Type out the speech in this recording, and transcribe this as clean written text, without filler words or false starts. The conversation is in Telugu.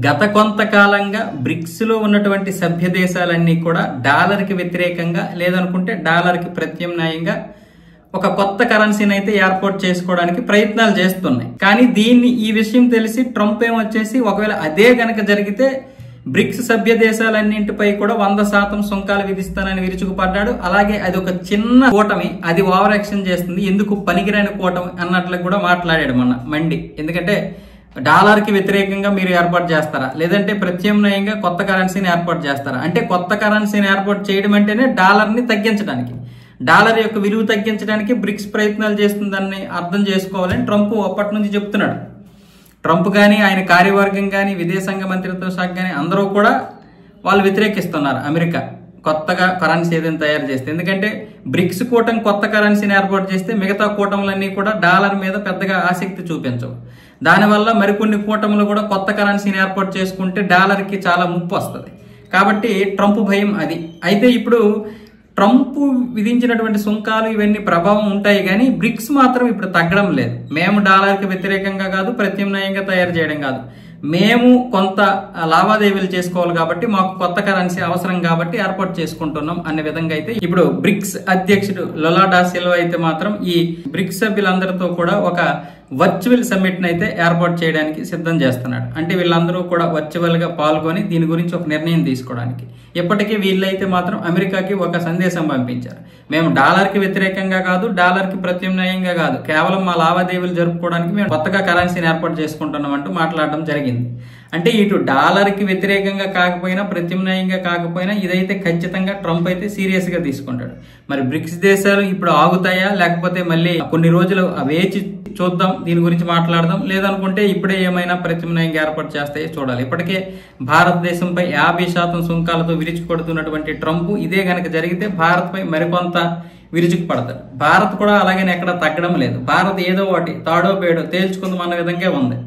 గత కొంతకాలంగా బ్రిక్స్ లో ఉన్నటువంటి సభ్య దేశాలన్నీ కూడా డాలర్కి వ్యతిరేకంగా లేదనుకుంటే డాలర్కి ప్రత్యామ్నాయంగా ఒక కొత్త కరెన్సీని అయితే ఏర్పాటు చేసుకోవడానికి ప్రయత్నాలు చేస్తున్నాయి. కానీ ఈ విషయం తెలిసి ట్రంప్ ఏమొచ్చేసి ఒకవేళ అదే గనక జరిగితే బ్రిక్స్ సభ్య దేశాలన్నింటిపై కూడా 100% సుంకాలు విధిస్తానని విరుచుకుపడ్డాడు. అలాగే అది ఒక చిన్న కూటమి, అది ఓవర్ యాక్షన్ చేస్తుంది, ఎందుకు పనికిరాని కూటమి అన్నట్లు కూడా మాట్లాడాడు మొన్న మండి. ఎందుకంటే డాలర్కి వ్యతిరేకంగా మీరు ఏర్పాటు చేస్తారా, లేదంటే ప్రత్యామ్నాయంగా కొత్త కరెన్సీని ఏర్పాటు చేస్తారా? అంటే కొత్త కరెన్సీని ఏర్పాటు చేయడం అంటేనే డాలర్ని తగ్గించడానికి, డాలర్ యొక్క విలువ తగ్గించడానికి బ్రిక్స్ ప్రయత్నాలు చేస్తుందని అర్థం చేసుకోవాలని ట్రంప్ అప్పటి నుంచి చెప్తున్నాడు. ట్రంప్ కానీ ఆయన కార్యవర్గం కానీ విదేశాంగ మంత్రిత్వ శాఖ కానీ అందరూ కూడా వాళ్ళు వ్యతిరేకిస్తున్నారు అమెరికా కొత్తగా కరెన్సీ ఏదైనా తయారు చేస్తే. ఎందుకంటే బ్రిక్స్ కూటమి కొత్త కరెన్సీని ఏర్పాటు చేస్తే మిగతా కూటములన్నీ కూడా డాలర్ మీద పెద్దగా ఆసక్తి చూపించవు. దానివల్ల మరికొన్ని కూటములు కూడా కొత్త కరెన్సీని ఏర్పాటు చేసుకుంటే డాలర్కి చాలా ముప్పు వస్తుంది. కాబట్టి ట్రంప్ భయం అది. అయితే ఇప్పుడు ట్రంప్ విధించినటువంటి సుంకాలు ఇవన్నీ ప్రభావం ఉంటాయి, కానీ బ్రిక్స్ మాత్రం ఇప్పుడు తగ్గడం లేదు. మేము డాలర్కి వ్యతిరేకంగా కాదు, ప్రత్యామ్నాయంగా తయారు చేయడం కాదు, మేము కొంత లావాదేవీలు చేసుకోవాలి కాబట్టి మాకు కొత్త కరెన్సీ అవసరం కాబట్టి ఏర్పాటు చేసుకుంటున్నాం అనే విధంగా అయితే ఇప్పుడు బ్రిక్స్ అధ్యక్షుడు లూలా డా సిల్వా అయితే మాత్రం ఈ బ్రిక్స్ సభ్యులందరితో కూడా ఒక వర్చువల్ సమ్మిట్ ని అయితే ఏర్పాటు చేయడానికి సిద్ధం చేస్తున్నాడు. అంటే వీళ్ళందరూ కూడా వర్చువల్ గా పాల్గొని దీని గురించి ఒక నిర్ణయం తీసుకోవడానికి. ఇప్పటికీ వీళ్ళైతే మాత్రం అమెరికాకి ఒక సందేశం పంపించారు, మేము డాలర్కి వ్యతిరేకంగా కాదు, డాలర్కి ప్రత్యామ్నాయంగా కాదు, కేవలం మా లావాదేవీలు జరుపుకోవడానికి మేము కొత్తగా కరెన్సీని ఏర్పాటు చేసుకుంటున్నాం అంటూ మాట్లాడడం జరిగింది. అంటే ఇటు డాలర్కి వ్యతిరేకంగా కాకపోయినా ప్రత్యామ్నాయంగా కాకపోయినా ఇదైతే ఖచ్చితంగా ట్రంప్ అయితే సీరియస్ గా తీసుకుంటాడు. మరి బ్రిక్స్ దేశాలు ఇప్పుడు ఆగుతాయా, లేకపోతే మళ్ళీ కొన్ని రోజులు వేచి చూద్దాం, దీని గురించి మాట్లాడదాం, లేదనుకుంటే ఇప్పుడే ఏమైనా ప్రత్యామ్నాయంగా ఏర్పాటు చేస్తాయో చూడాలి. ఇప్పటికే భారతదేశంపై 50% సుంకాలతో విరుచుకుపడుతున్నటువంటి ట్రంప్ ఇదే గనక జరిగితే భారత్ పై మరికొంత విరుచుకుపడతాడు. భారత్ కూడా అలాగనే ఎక్కడ తగ్గడం లేదు. భారత్ ఏదో ఒకటి తాడో పేడో తేల్చుకుందాం అన్న విధంగా ఉంది.